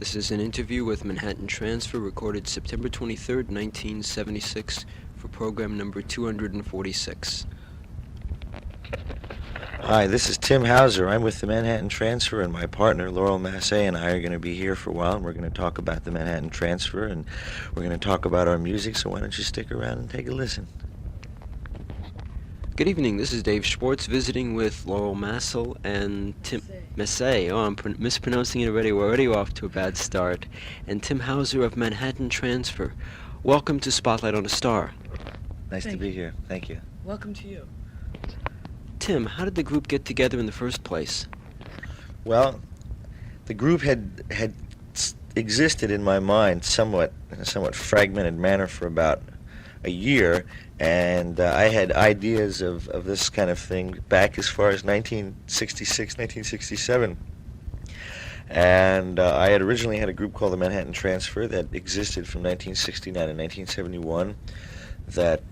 This is an interview with Manhattan Transfer recorded September 23rd, 1976 for program number 246. Hi, this is Tim Hauser. I'm with the Manhattan Transfer, and my partner, Laurel, Masse, and I are going to be here for a while, and we're going to talk about the Manhattan Transfer, and we're going to talk about our music, so why don't you stick around and take a listen. Good evening, this is Dave Schwartz visiting with Laurel Masse and Tim Masse. Oh, I'm mispronouncing it already. We're already off to a bad start. And Tim Hauser of Manhattan Transfer. Welcome to Spotlight on a Star. Nice to be here. Thank you. Welcome to you. Tim, how did the group get together in the first place? Well, the group had existed in my mind somewhat in a somewhat fragmented manner for about a year, and I had ideas of this kind of thing back as far as 1966, 1967. And I had originally had a group called the Manhattan Transfer that existed from 1969 to 1971 that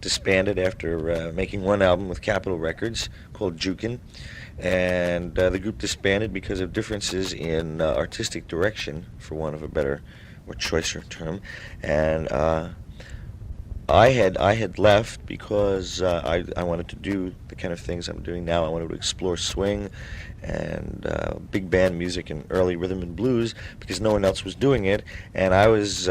disbanded after making one album with Capitol Records called Jukin, and the group disbanded because of differences in artistic direction, for want of a better or choicer term, and I had left because I wanted to do the kind of things I'm doing now. I wanted to explore swing and big band music and early rhythm and blues because no one else was doing it, and I was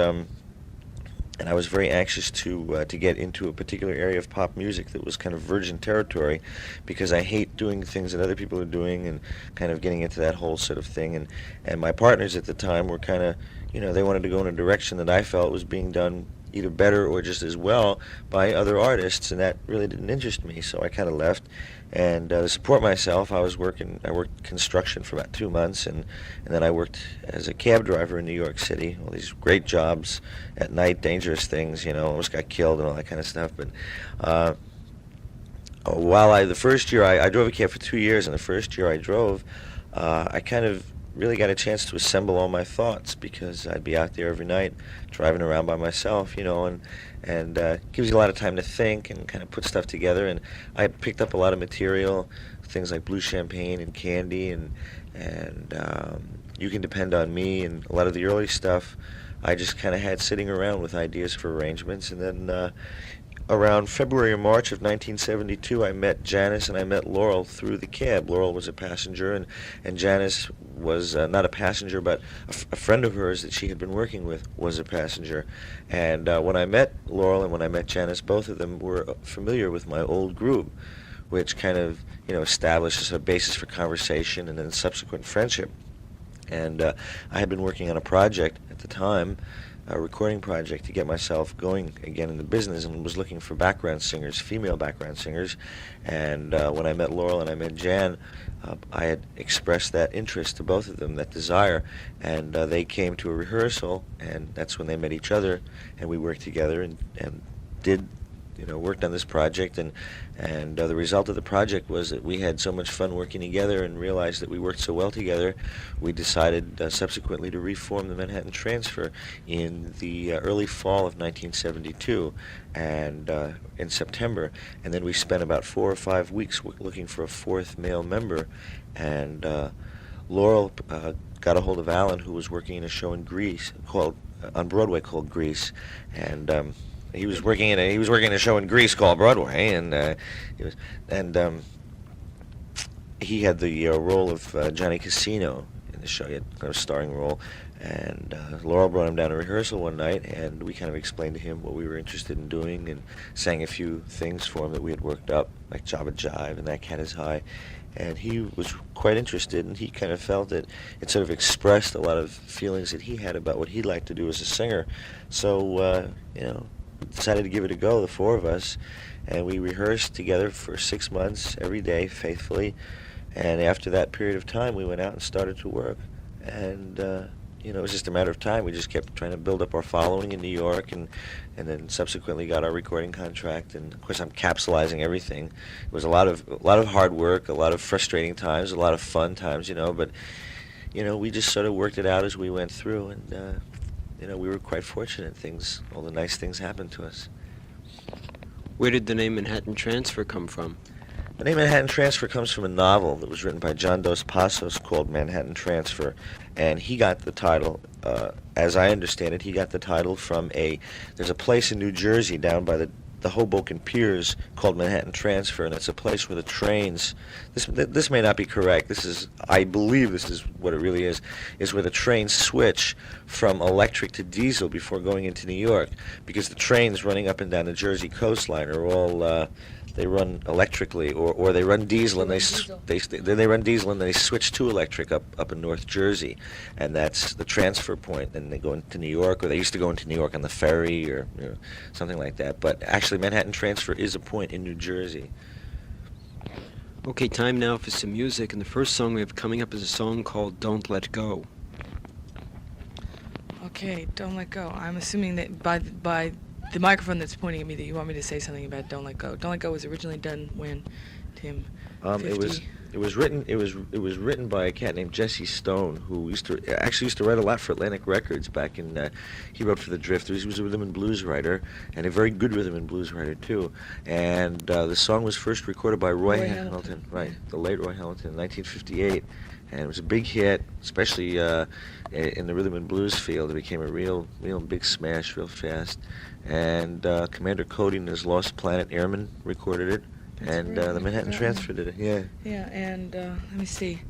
very anxious to get into a particular area of pop music that was kind of virgin territory, because I hate doing things that other people are doing and kind of getting into that whole sort of thing. And my partners at the time were kind of, they wanted to go in a direction that I felt was being done either better or just as well by other artists, and that really didn't interest me, so I kind of left. And to support myself, I worked construction for about 2 months, and then I worked as a cab driver in New York City, all these great jobs at night, dangerous things, almost got killed and all that kind of stuff. But the first year I drove a cab for 2 years, and the first year I drove, I kind of really got a chance to assemble all my thoughts, because I'd be out there every night driving around by myself, and gives you a lot of time to think and kind of put stuff together. And I picked up a lot of material, things like Blue Champagne and Candy and You Can Depend on Me, and a lot of the early stuff I just kind of had sitting around with ideas for arrangements. And then around February or March of 1972, I met Janice and I met Laurel through the cab. Laurel was a passenger, and Janice was not a passenger, but a friend of hers that she had been working with was a passenger. And when I met Laurel and when I met Janice, both of them were familiar with my old group, which kind of established a basis for conversation and then subsequent friendship. And I had been working on a project at the time, a recording project, to get myself going again in the business, and was looking for background singers, female background singers. And when I met Laurel and I met Jan, I had expressed that interest to both of them, that desire, and they came to a rehearsal, and that's when they met each other, and we worked together and did worked on this project, and the result of the project was that we had so much fun working together and realized that we worked so well together, we decided subsequently to reform the Manhattan Transfer in the early fall of 1972, and in September, and then we spent about 4 or 5 weeks looking for a fourth male member, and Laurel got a hold of Alan, who was working in a show in Greece on Broadway called Grease, and he was working in a show in Greece called Broadway, and he had the role of Johnny Casino in the show. He had kind of a starring role, and Laurel brought him down to rehearsal one night, and we kind of explained to him what we were interested in doing, and sang a few things for him that we had worked up, like Jabba Jive and That Cat Is High, and he was quite interested, and he kind of felt that it sort of expressed a lot of feelings that he had about what he'd like to do as a singer. So decided to give it a go, the four of us, and we rehearsed together for 6 months every day faithfully, and after that period of time we went out and started to work, and it was just a matter of time. We just kept trying to build up our following in New York, and then subsequently got our recording contract, and of course I'm capsulizing everything. It was a lot of hard work, a lot of frustrating times, a lot of fun times, but we just sort of worked it out as we went through, and we were quite fortunate. All the nice things happened to us. Where did the name Manhattan Transfer come from? The name Manhattan Transfer comes from a novel that was written by John Dos Passos called Manhattan Transfer, and he got the title, as I understand it, he got the title from there's a place in New Jersey down by the Hoboken Piers called Manhattan Transfer, and it's a place where the trains, this may not be correct, I believe this is what it really is where the trains switch from electric to diesel before going into New York, because the trains running up and down the Jersey coastline are all, they run electrically, or they run diesel, and they run diesel and they switch to electric up in North Jersey, and that's the transfer point. And they go into New York, or they used to go into New York on the ferry, or something like that. But actually, Manhattan Transfer is a point in New Jersey. Okay, time now for some music, and the first song we have coming up is a song called "Don't Let Go." Okay, Don't Let Go. I'm assuming that by the microphone that's pointing at me that you want me to say something about Don't Let Go. Don't Let Go was originally done when, Tim? It was written by a cat named Jesse Stone, who used to write a lot for Atlantic Records back in. He wrote for the Drifters. He was a rhythm and blues writer, and a very good rhythm and blues writer too. And the song was first recorded by Roy Hamilton, right, the late Roy Hamilton, in 1958, and it was a big hit, especially in the rhythm and blues field. It became a real big smash, real fast. And Commander Cody and his Lost Planet Airmen recorded it. And the Manhattan Transfer did it, yeah. Yeah, and let me see.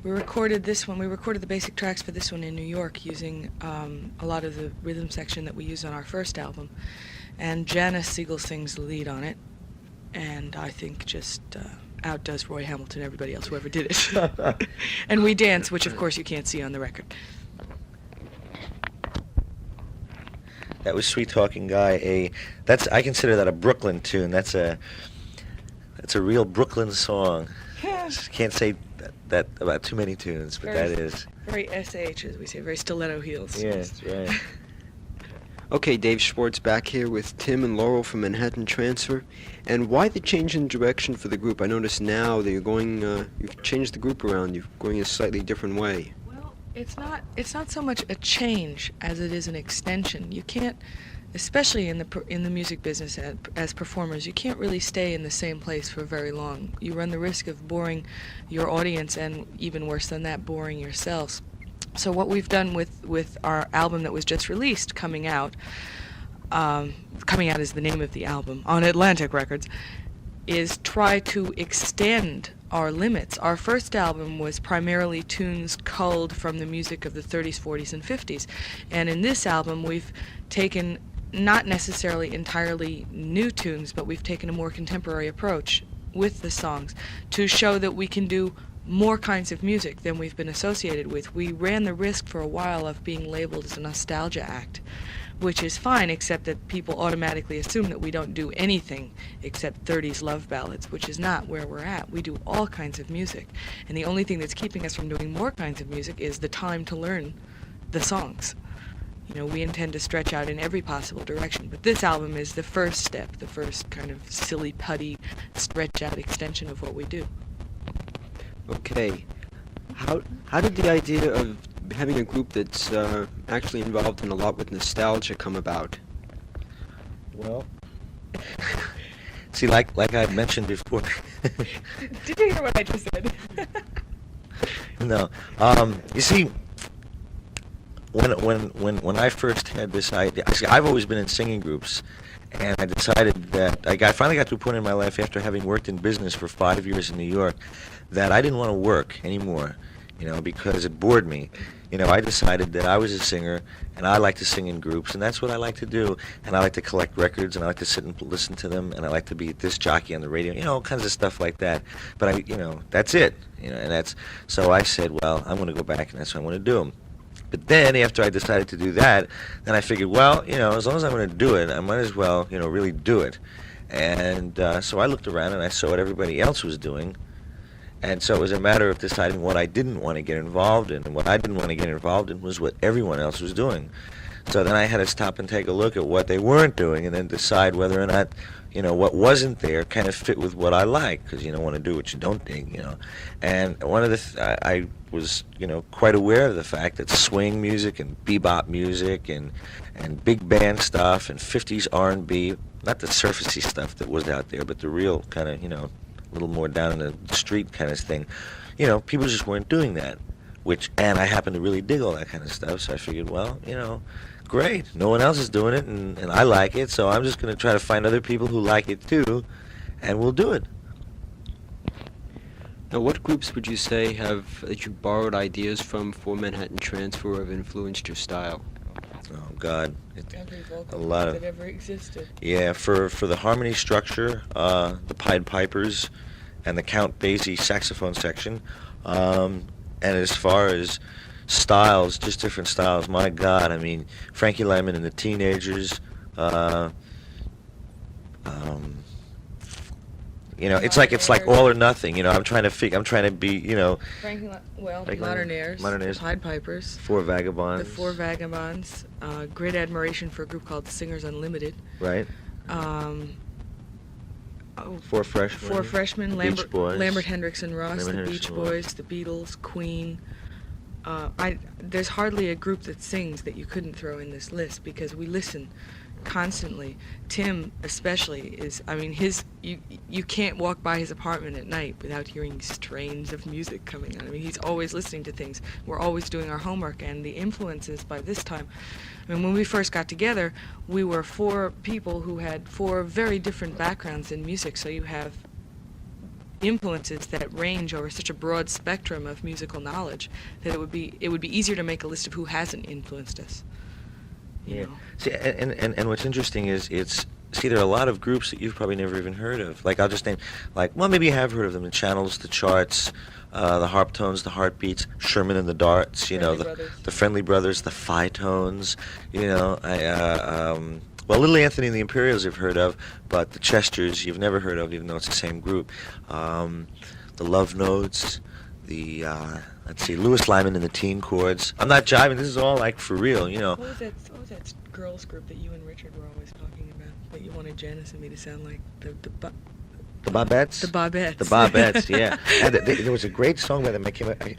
We recorded this one. We recorded the basic tracks for this one in New York using a lot of the rhythm section that we used on our first album. And Janice Siegel sings the lead on it. And I think just outdoes Roy Hamilton, everybody else, whoever did it. And we dance, which of course you can't see on the record. That was Sweet Talking Guy. I consider that a Brooklyn tune. That's a real Brooklyn song. Yeah. Can't say that about too many tunes, but that is. Very SH, as we say, very stiletto heels. Yeah, that's right. Okay, Dave Schwartz back here with Tim and Laurel from Manhattan Transfer. And why the change in direction for the group? I notice now that you've changed the group around. You're going a slightly different way. Well, it's not so much a change as it is an extension. You can't, especially in the music business as performers, you can't really stay in the same place for very long. You run the risk of boring your audience, and even worse than that, boring yourselves. So what we've done with our album that was just released, Coming Out is the name of the album, on Atlantic Records, is try to extend our limits. Our first album was primarily tunes culled from the music of the 30s, 40s, and 50s. And in this album, we've taken not necessarily entirely new tunes, but we've taken a more contemporary approach with the songs to show that we can do more kinds of music than we've been associated with. We ran the risk for a while of being labeled as a nostalgia act, which is fine, except that people automatically assume that we don't do anything except 30s love ballads, which is not where we're at. We do all kinds of music, and the only thing that's keeping us from doing more kinds of music is the time to learn the songs. We intend to stretch out in every possible direction, but this album is the first step, the first kind of silly putty stretch out extension of what we do. Okay. How did the idea of having a group that's actually involved in a lot with nostalgia come about? Well, see, like I mentioned before. Did you hear what I just said? No. You see, when I first had this idea, I've always been in singing groups, and I decided that I finally got to a point in my life after having worked in business for 5 years in New York that I didn't want to work anymore, because it bored me. I decided that I was a singer, and I like to sing in groups, and that's what I like to do. And I like to collect records, and I like to sit and listen to them, and I like to be disc jockey on the radio, all kinds of stuff like that. But that's it, and so I said, well, I'm going to go back, and that's what I want to do. But then, after I decided to do that, then I figured, well, as long as I'm going to do it, I might as well, really do it. And so I looked around and I saw what everybody else was doing. And so it was a matter of deciding what I didn't want to get involved in. And what I didn't want to get involved in was what everyone else was doing. So then I had to stop and take a look at what they weren't doing and then decide whether or not, what wasn't there kind of fit with what I like, because you don't want to do what you don't dig, And one of I was, quite aware of the fact that swing music and bebop music and big band stuff and 50s R&B, not the surfacey stuff that was out there, but the real kind of, little more down in the street kind of thing. You know, people just weren't doing that. And I happen to really dig all that kind of stuff, so I figured, well, you know, great. No one else is doing it, and I like it, so I'm just going to try to find other people who like it too, and we'll do it. Now, what groups would you say that you borrowed ideas from for Manhattan Transfer or have influenced your style? Oh God, Every vocal a lot of that ever existed. yeah. For the harmony structure, the Pied Pipers, and the Count Basie saxophone section, and as far as styles, just different styles. My God, I mean, Frankie Lyman and the Teenagers. You know, it's like all or nothing. You know, I'm trying to be, you know. Frankie, well, Frankie Modern Lyman, Airs, Modern Airs, the Pied Pipers, Four Vagabonds. the Four Vagabonds, great admiration for a group called Singers Unlimited. Right. Four Freshmen. Four Freshmen, the Beach Boys. Lambert Hendricks and Ross, Lambert the Hendricks Beach and Ross. Boys, the Beatles, Queen. There's hardly a group that sings that you couldn't throw in this list because we listen constantly. Tim especially is, I mean, you can't walk by his apartment at night without hearing strains of music coming on. I mean, he's always listening to things. We're always doing our homework, and the influences by this time, I mean, when we first got together, we were four people who had four very different backgrounds in music, so you have influences that range over such a broad spectrum of musical knowledge that it would be easier to make a list of who hasn't influenced us. You know? See, and what's interesting is there are a lot of groups that you've probably never even heard of. Like, I'll just name, well, maybe you have heard of them: the Channels, the Charts, the Harp Tones, the Heartbeats, Sherman and the Darts. You know, the Friendly Brothers, the Phi Tones. You know, well, Little Anthony and the Imperials you've heard of, but the Chesters you've never heard of, even though it's the same group. The Love Notes, the let's see, Louis Lyman and the Teen Chords. I'm not jiving. This is all like for real, you know. What was that girls group that you and Richard were always talking about that you wanted Janice and me to sound like? The Bobettes? The Bobettes. The Bobettes, yeah. And there was a great song by them I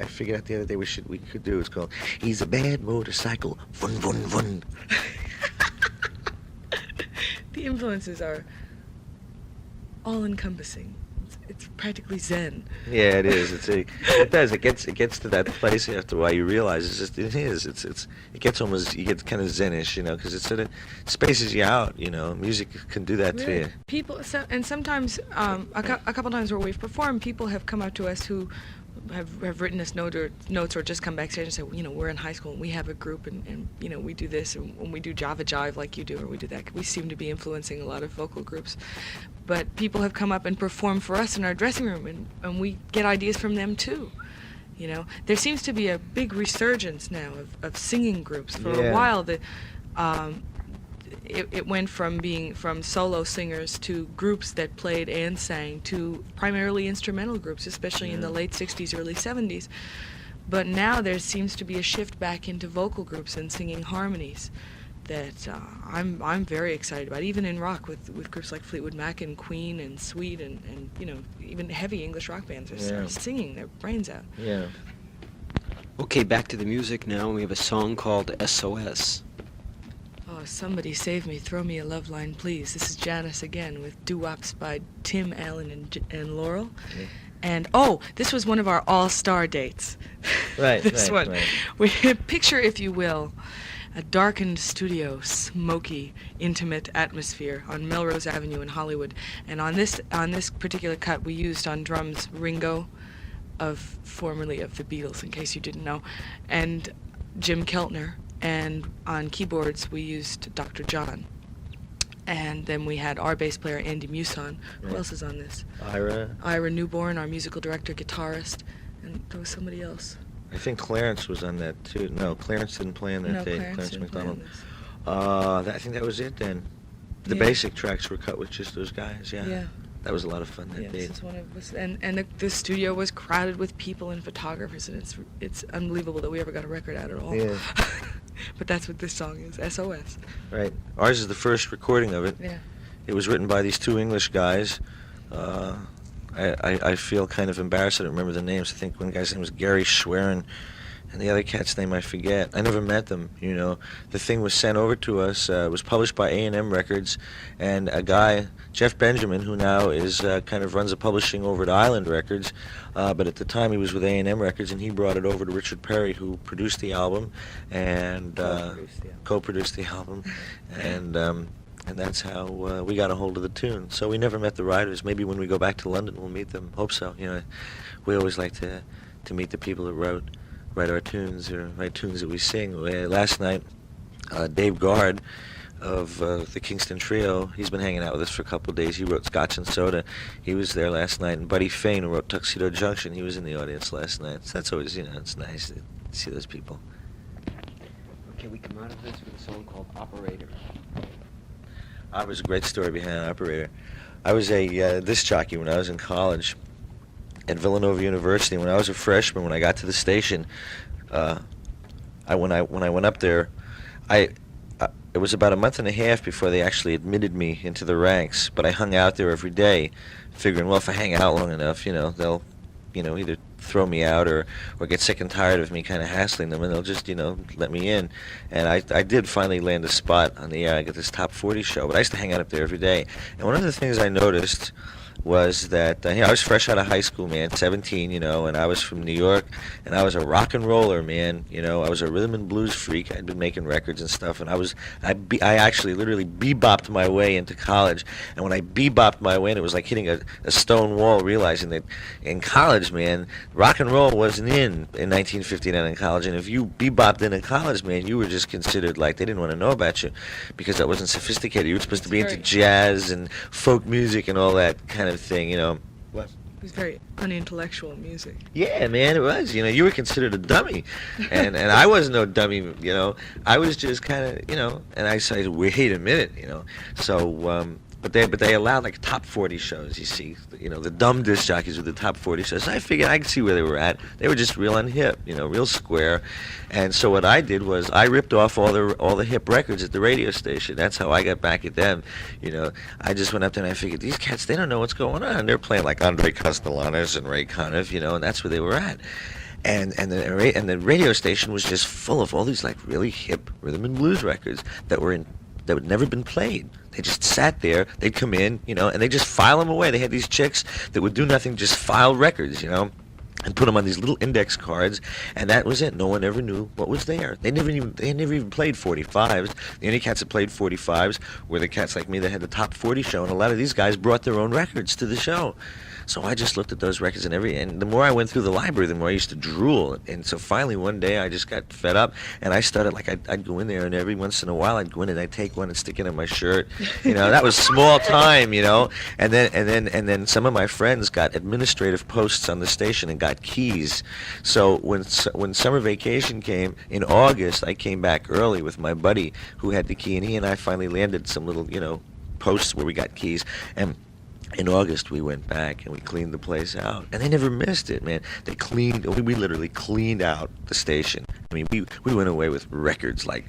figured out the other day we could do. It's called "He's a Bad Motorcycle, Vun Vun Vun." The influences are all-encompassing. It's practically Zen. Yeah, it is. It does. It gets to that place after a while. You realize it gets kind of Zenish, you know, because it sort of spaces you out. You know, music can do that to you. People, and sometimes a couple times where we've performed, people have come up to us who have written us notes or just come backstage and say, you know, we're in high school and we have a group and you know, we do this and when we do Java Jive like you do, or we do that. We seem to be influencing a lot of vocal groups. But people have come up and performed for us in our dressing room, and we get ideas from them too. You know, there seems to be a big resurgence now of singing groups. For a while, it went from solo singers to groups that played and sang to primarily instrumental groups, especially in the late 60s, early 70s. But now there seems to be a shift back into vocal groups and singing harmonies that I'm very excited about, even in rock with groups like Fleetwood Mac and Queen and Sweet and you know, even heavy English rock bands are singing their brains out. Yeah. Okay, back to the music now. We have a song called SOS. Oh, somebody save me, throw me a love line, please. This is Janice again with doo-wops by Tim, Allen, and Laurel. Yeah. And this was one of our all-star dates. Right. This right, one. Right. We picture, if you will, a darkened studio, smoky, intimate atmosphere on Melrose Avenue in Hollywood. And on this particular cut, we used on drums Ringo, formerly of the Beatles, in case you didn't know, and Jim Keltner. And on keyboards, we used Dr. John. And then we had our bass player, Andy Muson. Who else is on this? Ira Newborn, our musical director, guitarist. And there was somebody else. I think Clarence was on that too. No, Clarence didn't play on that day. Clarence McDonald. I think that was it then. The basic tracks were cut with just those guys. Yeah. Yeah. That was a lot of fun that day. This is one of us, and the studio was crowded with people and photographers, and it's unbelievable that we ever got a record out at all. Yeah. But that's what this song is, SOS. Right. Ours is the first recording of it. Yeah. It was written by these two English guys. I feel kind of embarrassed. I don't remember the names. I think one guy's name was Gary Schwerin, and the other cat's name I forget. I never met them, you know. The thing was sent over to us. It was published by A&M Records, and a guy, Jeff Benjamin, who now is kind of runs the publishing over at Island Records, but at the time he was with A&M Records, and he brought it over to Richard Perry, who produced the album, and co-produced the album, and that's how we got a hold of the tune. So we never met the writers. Maybe when we go back to London, we'll meet them. Hope so. You know, we always like to meet the people that write our tunes or write tunes that we sing. Last night, Dave Guard of the Kingston Trio, he's been hanging out with us for a couple of days. He wrote Scotch and Soda. He was there last night. And Buddy Fain, who wrote Tuxedo Junction, he was in the audience last night. So that's always, you know, it's nice to see those people. Okay, we come out of this with a song called Operator. There's a great story behind Operator. I was a disc jockey when I was in college at Villanova University. When I was a freshman, when I got to the station, when I went up there, it was about a month and a half before they actually admitted me into the ranks. But I hung out there every day, figuring, well, if I hang out long enough, you know, they'll, you know, either throw me out or get sick and tired of me kind of hassling them, and they'll just, you know, let me in. And I did finally land a spot on the air. I got this Top 40 show, but I used to hang out up there every day. And one of the things I noticed was that I was fresh out of high school, man, 17, you know, and I was from New York, and I was a rock and roller, man, you know. I was a rhythm and blues freak. I'd been making records and stuff, and I actually literally bebopped my way into college. And when I bebopped my way in, it was like hitting a stone wall, realizing that in college, man, rock and roll wasn't in 1959 in college. And if you bebopped in college, man, you were just considered like they didn't want to know about you because that wasn't sophisticated. You were supposed to be into jazz and folk music and all that kind of thing, you know. What? It was very unintellectual music. Yeah, man, it was. You know, you were considered a dummy, and I was no dummy. You know, I was just kind of, you know. And I said, wait a minute, you know. So, but they allowed like top 40 shows. You see, you know, the dumb disc jockeys with the top 40 shows. So I figured I could see where they were at. They were just real unhip, you know, real square. And so what I did was I ripped off all the hip records at the radio station. That's how I got back at them. You know, I just went up there and I figured these cats, they don't know what's going on. They're playing like Andre Castellanos and Ray Conniff, you know, and that's where they were at. And the radio station was just full of all these like really hip rhythm and blues records that had never been played. They just sat there, they'd come in, you know, and they just file them away. They had these chicks that would do nothing, just file records, you know, and put them on these little index cards, and that was it. No one ever knew what was there. They never even played 45s. The only cats that played 45s were the cats like me that had the top 40 show, and a lot of these guys brought their own records to the show. So I just looked at those records and the more I went through the library, the more I used to drool. And so finally one day I just got fed up, and I started like I'd go in there, and every once in a while I'd go in and I'd take one and stick it in my shirt. You know, that was small time, you know. And then some of my friends got administrative posts on the station and got keys. So when summer vacation came in August, I came back early with my buddy who had the key, and he and I finally landed some little, you know, posts where we got keys. And in August, we went back and we cleaned the place out, and they never missed it, man. We literally cleaned out the station. I mean, we went away with records like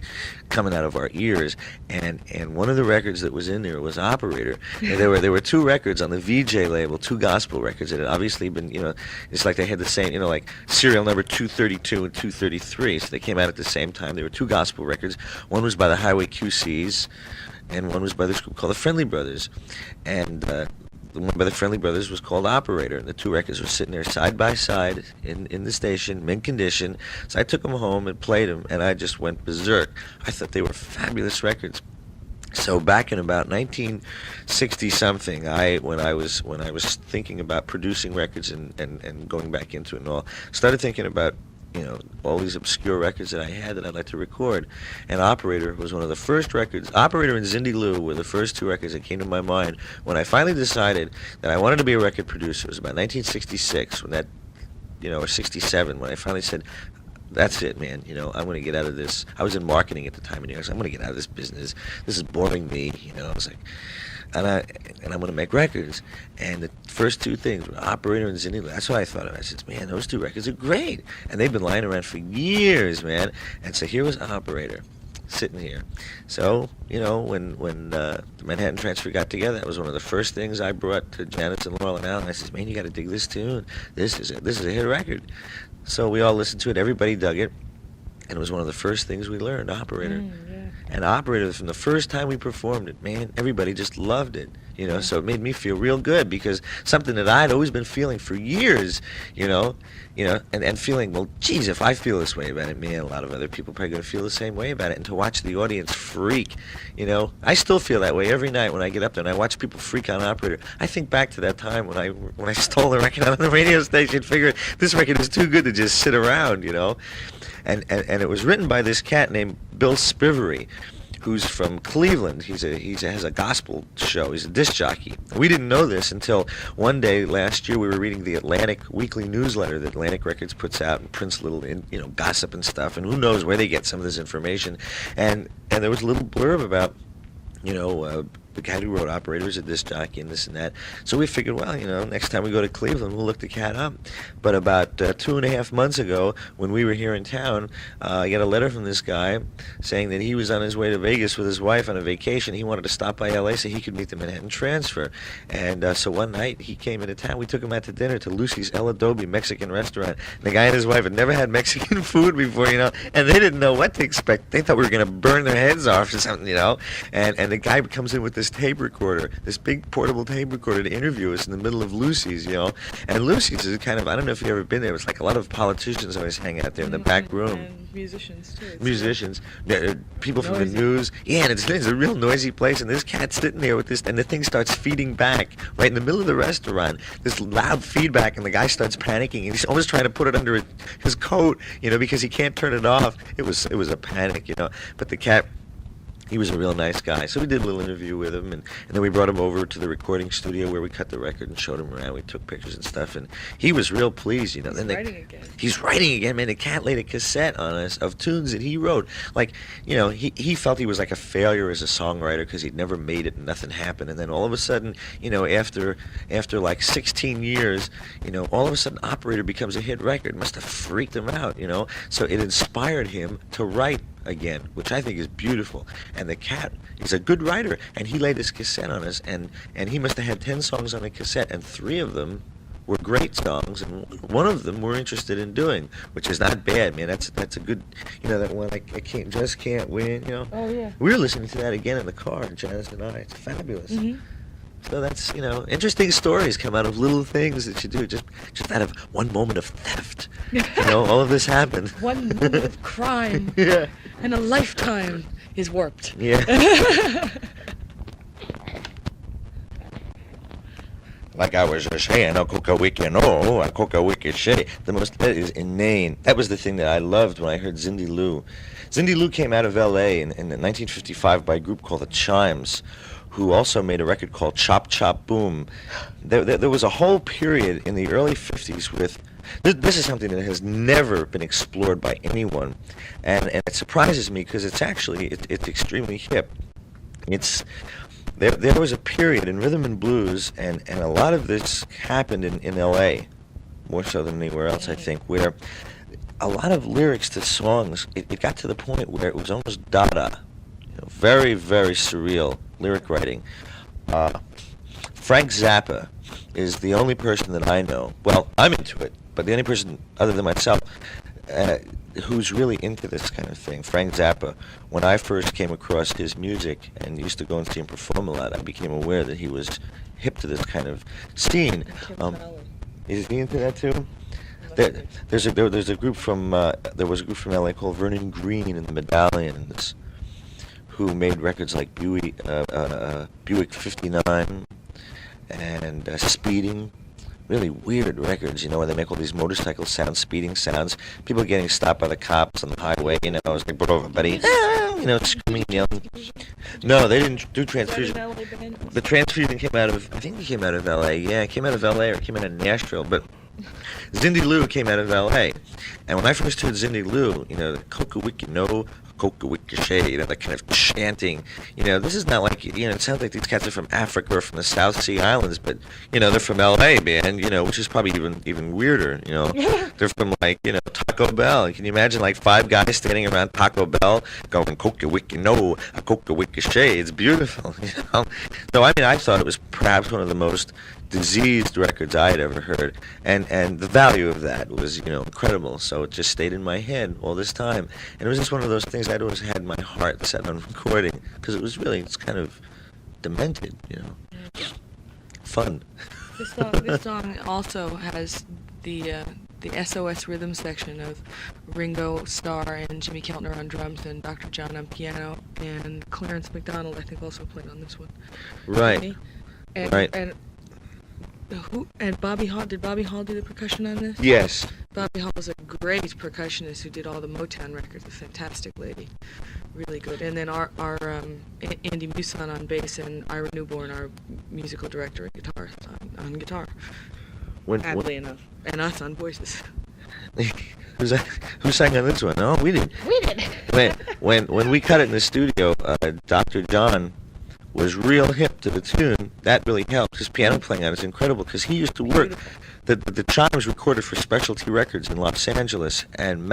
coming out of our ears, and one of the records that was in there was Operator. And there were two records on the VJ label, two gospel records that had obviously been, you know, it's like they had the same, you know, like serial number 232 and 233, so they came out at the same time. There were two gospel records. One was by the Highway QCs, and one was by this group called the Friendly Brothers, and the one by the Friendly Brothers was called Operator, and the two records were sitting there side by side in the station, mint condition. So I took them home and played them, and I just went berserk. I thought they were fabulous records. So back in about 1960-something, when I was thinking about producing records and going back into it and all, started thinking about, you know, all these obscure records that I had that I'd like to record. And Operator was one of the first records. Operator and Zindy Lou were the first two records that came to my mind when I finally decided that I wanted to be a record producer. It was about 1966, when that, you know, or 67, when I finally said, that's it, man, you know, I'm going to get out of this. I was in marketing at the time in New York, so I'm going to get out of this business. This is boring me, you know. I was like, and I'm going to make records. And the first two things were Operator and Zindy Lou. That's what I thought of. I said, man, those two records are great. And they've been lying around for years, man. And so here was Operator sitting here. So, you know, when the Manhattan Transfer got together, that was one of the first things I brought to Janet and Laurel and Alan. I said, man, you got to dig this tune. This is a hit record. So we all listened to it. Everybody dug it. And it was one of the first things we learned, operator. And operator, from the first time we performed it, man, everybody just loved it. So it made me feel real good, because something that I'd always been feeling for years, and feeling, well, geez, if I feel this way about it, man, a lot of other people are probably going to feel the same way about it. And to watch the audience freak, I still feel that way every night when I get up there and I watch people freak on operator. I think back to that time when I stole the record out of the radio station, figured this record is too good to just sit around, And it was written by this cat named Bill Spivery, who's from Cleveland. He has a gospel show. He's a disc jockey. We didn't know this until one day last year. We were reading the Atlantic weekly newsletter that Atlantic Records puts out and prints little, gossip and stuff. And who knows where they get some of this information. And there was a little blurb about, the guy who wrote Operator's a disc jockey and this and that. So we figured, well, next time we go to Cleveland, we'll look the cat up. But about 2.5 months ago, when we were here in town, I got a letter from this guy saying that he was on his way to Vegas with his wife on a vacation. He wanted to stop by L.A. so he could meet the Manhattan Transfer. And so one night, he came into town. We took him out to dinner to Lucy's El Adobe Mexican restaurant. And the guy and his wife had never had Mexican food before, and they didn't know what to expect. They thought we were going to burn their heads off or something, And the guy comes in with this tape recorder, this big portable tape recorder, to interview us in the middle of Lucy's, And Lucy's is kind of, I don't know if you've ever been there, it's like a lot of politicians always hang out there in the back room. And musicians, too. Musicians, people from the news. Yeah, and it's a real noisy place, and this cat's sitting there with this, and the thing starts feeding back right in the middle of the restaurant, this loud feedback, and the guy starts panicking, and he's almost trying to put it under his coat, because he can't turn it off. It was a panic, But the cat, he was a real nice guy. So we did a little interview with him, and then we brought him over to the recording studio where we cut the record and showed him around. We took pictures and stuff, and he was real pleased, He's writing again. He's writing again, man. The cat laid a cassette on us of tunes that he wrote. Like, he felt he was like a failure as a songwriter because he'd never made it and nothing happened. And then all of a sudden, after like 16 years, all of a sudden Operator becomes a hit record. Must have freaked him out, So it inspired him to write again, which I think is beautiful. And the cat is a good writer, and he laid this cassette on us, and he must have had 10 songs on the cassette, and 3 of them were great songs, and one of them we're interested in doing, which is not bad, man. That's a good, that one, I can't win, Oh, yeah. We were listening to that again in the car, Janice and I. It's fabulous. Mm-hmm. So that's, interesting stories come out of little things that you do, just out of one moment of theft. All of this happened. One moment of crime. Yeah. And a lifetime is warped. Yeah. Like I was saying, a coca-wiki shay. That is inane. That was the thing that I loved when I heard Cindy Lou. Cindy Lou came out of L.A. in 1955 by a group called the Chimes, who also made a record called Chop Chop Boom. There was a whole period in the early 50s with... This is something that has never been explored by anyone, and it surprises me because it's extremely hip. There was a period in rhythm and blues, and a lot of this happened in L.A., more so than anywhere else, I think, where a lot of lyrics to songs, it got to the point where it was almost Dada, very, very surreal lyric writing. Frank Zappa is the only person that I know, well, I'm into it, but the only person other than myself who's really into this kind of thing. Frank Zappa, when I first came across his music and used to go and see him perform a lot, I became aware that he was hip to this kind of scene. Is he into that too? There was a group from LA called Vernon Green and the Medallions, who made records like Buick 59 and Speeding. Really weird records, where they make all these motorcycle sounds, speeding sounds, people getting stopped by the cops on the highway, it's like, pull over, buddy, screaming, yelling. No, they didn't do Transfusion. The Transfusion came out of, I think it came out of L.A., yeah, it came out of L.A. or it came out of Nashville, but Cindy Lou came out of L.A., and when I first heard Cindy Lou, the Coca-Wiki no, Coca-Wiki shay, that kind of chanting, this is not like, it sounds like these cats are from Africa or from the South Sea Islands, but, they're from L.A., man, which is probably even weirder, They're from, like, Taco Bell. Can you imagine, like, 5 guys standing around Taco Bell going, Coca-Wiki no, a Coca-Wiki shay, it's beautiful, So, I thought it was perhaps one of the most diseased records I had ever heard, and the value of that was incredible. So it just stayed in my head all this time, and it was just one of those things I'd always had in my heart set on recording, because it's kind of demented, fun. This song also has the SOS rhythm section of Ringo Starr and Jimmy Keltner on drums and Dr. John on piano, and Clarence McDonald I think also played on this one. Right. And, Right. And Bobby Hall, did Bobby Hall do the percussion on this? Yes. Bobby Hall was a great percussionist who did all the Motown records, a fantastic lady, really good. And then our Andy Muson on bass, and Ira Newborn, our musical director at guitar, on guitar, oddly enough, and us on voices. Who sang on this one? No, we didn't. We did. When we cut it in the studio, Dr. John was real hip to the tune. That really helped. His piano playing on it is incredible, because he used to work. The chimes recorded for Specialty Records in Los Angeles, and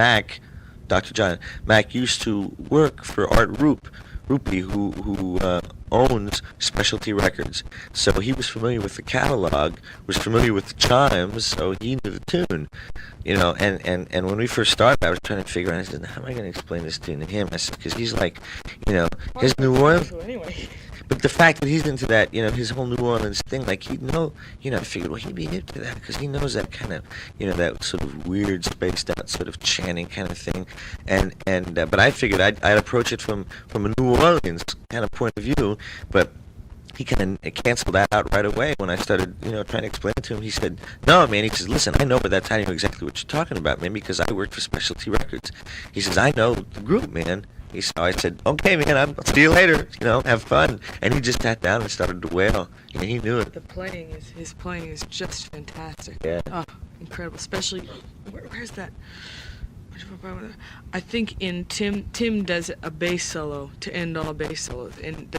Dr. John Mac used to work for Art Rupi, who owns Specialty Records. So he was familiar with the catalog, was familiar with the chimes, so he knew the tune, And when we first started, I was trying to figure out. I said, how am I going to explain this tune to him? I said, because he's like, his New Orleans. Anyway. But the fact that he's into that, his whole New Orleans thing, like he'd know, I figured, well, he'd be hip to that, because he knows that kind of, that sort of weird, spaced out sort of chanting kind of thing, but I figured I'd approach it from a New Orleans kind of point of view, but he kind of canceled that out right away when I started, trying to explain it to him. He said, no, man, he says, listen, I know by that time I knew exactly what you're talking about, man, because I worked for Specialty Records. He says, I know the group, man. I said, okay, man, I'll see you later, have fun. And he just sat down and started to wail, and he knew it. His playing is just fantastic. Yeah. Oh, incredible, especially, where's that? I think in Tim does a bass solo to end all bass solos, and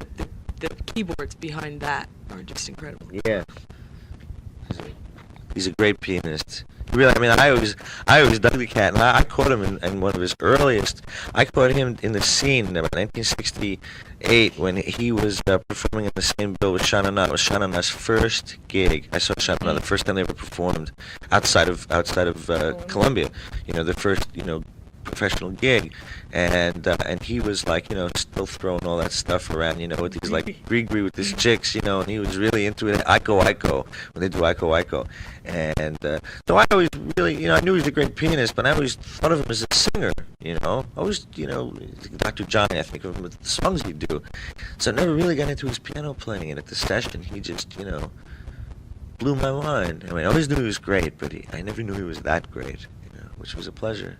the keyboards behind that are just incredible. Yeah. He's a great pianist. Really, I always dug the cat, and I caught him in one of his earliest. I caught him in the scene about 1968 when he was performing in the same bill with Sha Na Na. It was Sha Na Na's first gig. I saw Sha Na Na the first time they ever performed outside of Columbia. The first professional gig, and he was like still throwing all that stuff around with these like gree with these chicks and he was really into it. Iko when they do Iko, and so I always really I knew he was a great pianist, but I always thought of him as a singer. Always Dr. Johnny, I think of him with the songs he'd do, so I never really got into his piano playing, and at the session he just blew my mind. I always knew he was great, but I never knew he was that great, which was a pleasure.